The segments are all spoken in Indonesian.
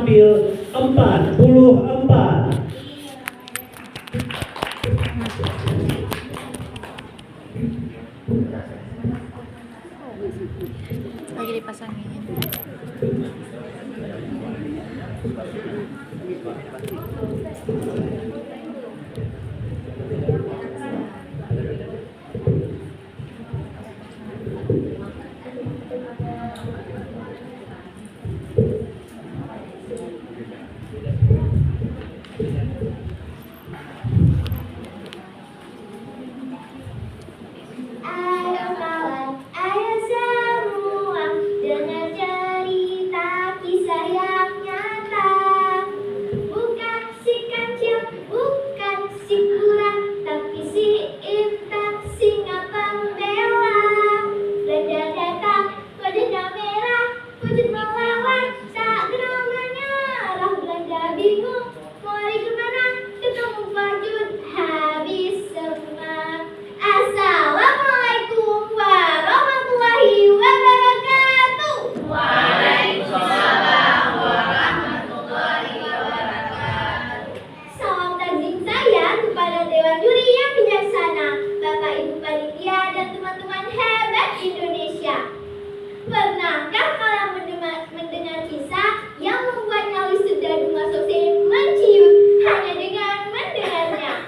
tampil 44. Lagi dipasangin. Ayo kawan, ayo semua, dengar cerita kisah yang nyata. Bukan si kancil, bukan si kura, tapi si Intan, singa pembela. Belanda datang, wajahnya merah, wujud melawan, tak kenal menyerah. Belanda bingung, mau lari kemana, ketemu Fajun, habis semangat. Assalamualaikum warahmatullahi wabarakatuh. Waalaikumsalam warahmatullahi wabarakatuh. Salam takzim saya kepada Dewan Juri yang bijaksana, Bapak Ibu Panitia dan teman-teman hebat Indonesia. Pernahkah kalian mendengar kisah yang membuat nyali Sudadu Masose menciut hanya dengan mendengarnya?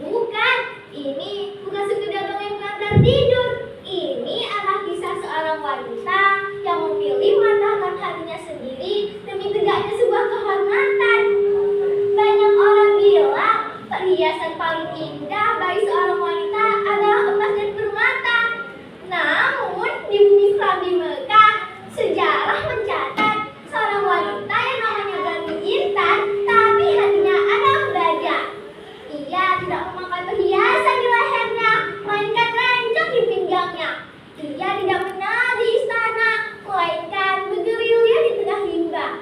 Bukan, ini bukan sekedar dongeng pengantar tidur. Ini adalah kisah seorang wanita yang memilih mematahkan hatinya sendiri demi tegaknya sebuah kehormatan. Banyak orang bilang perhiasan paling indah bagi seorang wanita adalah emas dan permata. Namun di bumi Islam di Mekah, sejarah mencatat seorang wanita yang namanya Gani Intan, tapi hatinya adalah baja. Ia tidak memakai perhiasan di lehernya, melainkan ranjang di pinggangnya. Ia tidak menari di istana, melainkan bergerilya di tengah limbah.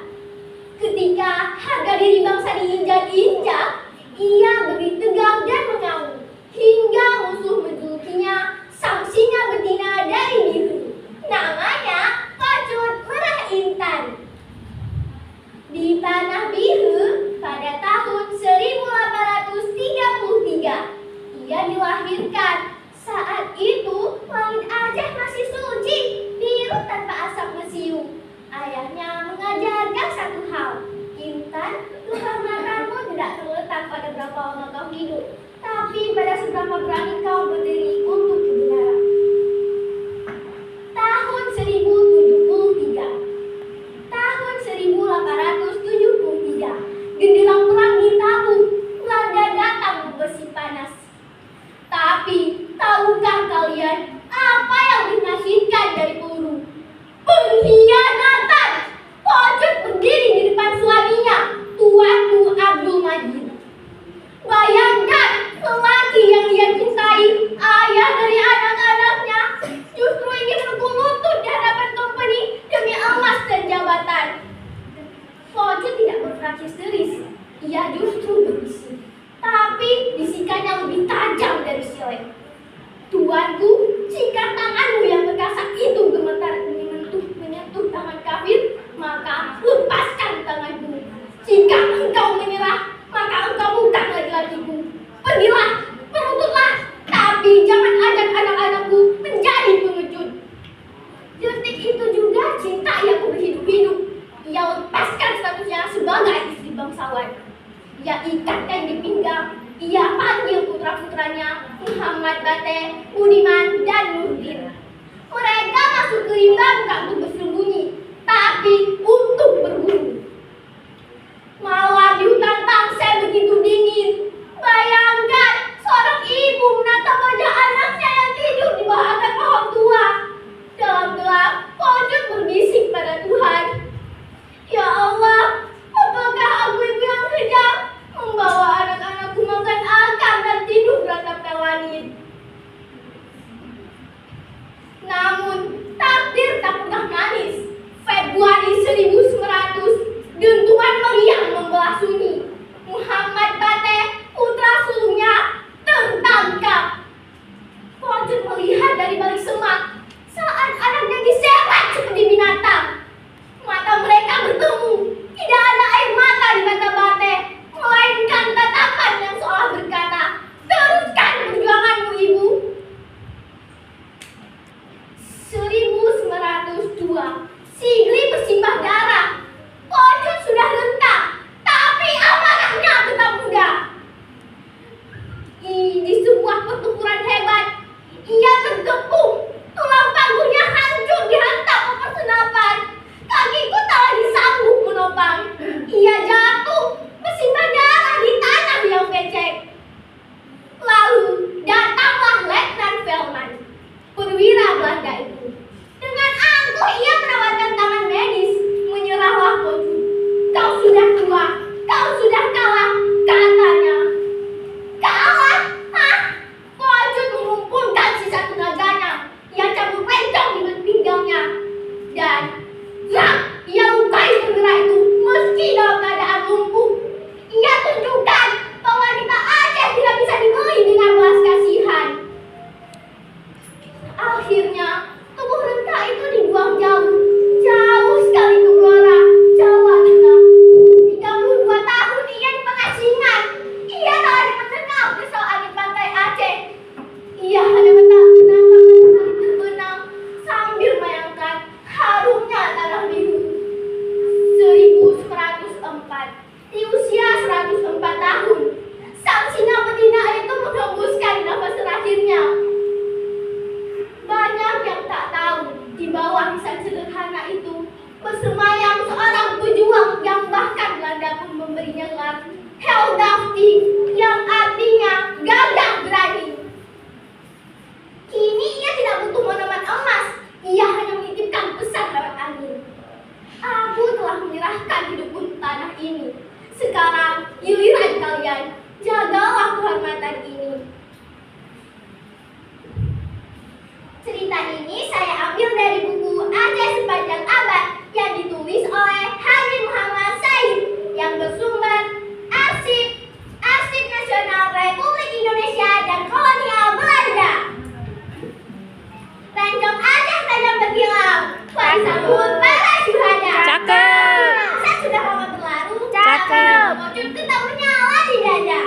Ketika harga diri bangsa diinjak-injak, ia berdiri tegak dan mengamuk, hingga musuh menjulukinya sang singa betina dari biru. Namanya Fajun Merah Intan. Di Tanah Biru pada tahun 1833, ia dilahirkan. Saat itu langit Aceh masih suci, biru tanpa asap mesiu. Ayahnya mengajarkan satu hal, Intan, kehormatanmu tidak terletak pada berapa lama kau hidup, tapi pada seberapa berani kau berdiri untuk kebenaran. Tahun 1073, tahun 1873, genderang perang ditabuh, Belanda datang membersih panas. Tapi tahukah kalian apa yang dinasihkan dari peluru? Pengkhianatan. Fajun berdiri di depan suaminya, Tuanku Abdul Majid. Bayangkan, lelaki yang ia cintai, ayah dari anak-anaknya, justru ingin berpukul lutut di hadapan kompeni demi emas dan jabatan. Fajun tidak berperan histeris, ia justru berbisik. Tapi bisikannya lebih tajam dari silek. Tuanku, jika tanganmu yang berkasak itu gemetar menyentuh tangan kafir, maka lepaskan tanganku. Jika engkau menyerah, maka engkau bukan laki-lakiku. Pergilah, beruntutlah, tapi jangan ajak anak-anakku menjadi pengecut. Detik itu juga cinta yang berhidup-hidup. Ia lepaskan statusnya sebagai istri bangsawan. Ia ikatkan di pinggang. Ia panggil putra-putranya Muhammad Bate, Budiman, dan Nurdin. Mereka masuk ke limbah bukan untuk bersembunyi, tapi untuk berburu. Malam di hutan Tangsel begitu dingin. Bayangkan seorang ibu menatap wajah anaknya yang tidur di bawah akar pohon tua. Dalam gelap, Fajun berbisik pada Tuhan, "Ya Allah, apakah aku ibu yang kejam, membawa anak-anakku makan akar dan tidur beratapkan langit?" Namun takdir tak pernah manis. Februari 1900 Sakti yang artinya gagah berani. Kini ia tidak butuh monumen emas, ia hanya menitipkan pesan lewat angin. Aku telah menyerahkan hidup untuk tanah ini. Sekarang giliran kalian, jagalah kehormatan ini. Cerita ini saya ambil dari buku Aceh Sepanjang Abad yang ditulis oleh Haji Muhammad Said yang bersumber Arsip Nasional Republik Indonesia dan Kolonial Belanda. Ranjang Aceh tajam berkilau, disambut para syuhada. Cakep. Saya sudah lama berlalu, Cakep. motor tetap menyala di dada.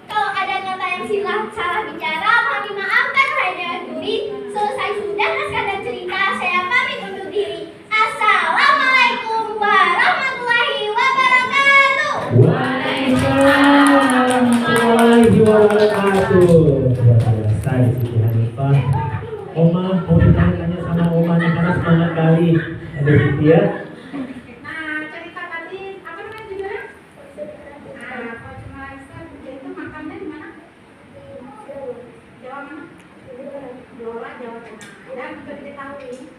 Kalau ada kata yang salah bicara, mohon dimaafkan hanya duri. Selesai sudah naskah dan cerita, saya pamit undur diri. Assalamualaikum warahmatullahi wabarakatuh. Waalaikumsalam warahmatullahi wabarakatuh. Luar biasa di Siti Hanifah. Oma, mau ditanya-tanya sama Oma nih karena semangat kali ada Siti ya. Nah, cerita tadi apa namanya judulnya? Coach Malaysia itu makamnya di mana? Jawa mana? Blora, Jawa Tengah. Dan untuk diketahui,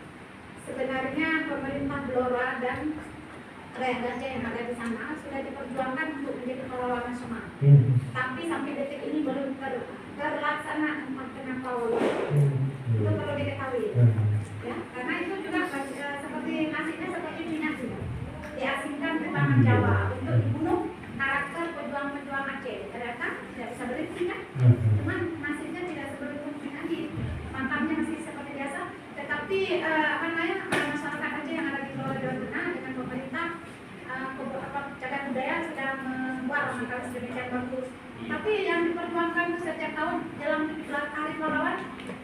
sebenarnya pemerintah Blora dan rakyat Aceh yang ada di sana sudah diperjuangkan untuk menjadi pahlawan nasional. Tapi sampai detik ini belum terlaksana tengah pahlawan. Itu perlu diketahui. Ya, karena itu juga seperti nasibnya seperti minyak juga. Diasingkan ke tanah Jawa untuk dibunuh karakter pejuang-pejuang Aceh. Ternyata tidak bisa berhenti kan? Cuman nasibnya tidak seperti itu lagi. Mantannya masih seperti biasa. Tetapi masyarakat Aceh yang ada di Pulau Jawa Tengah dengan pemerintah cagar budaya sudah membuat langkah sedemikian bagus. Tapi yang diperjuangkan setiap tahun dalam hari pahlawan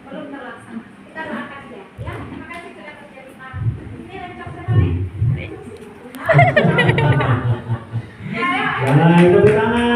belum terlaksana. Kita doakan dia. Ya, terima kasih sudah bercerita. Ini rencana berapa nih? Baik, tepuk tangan.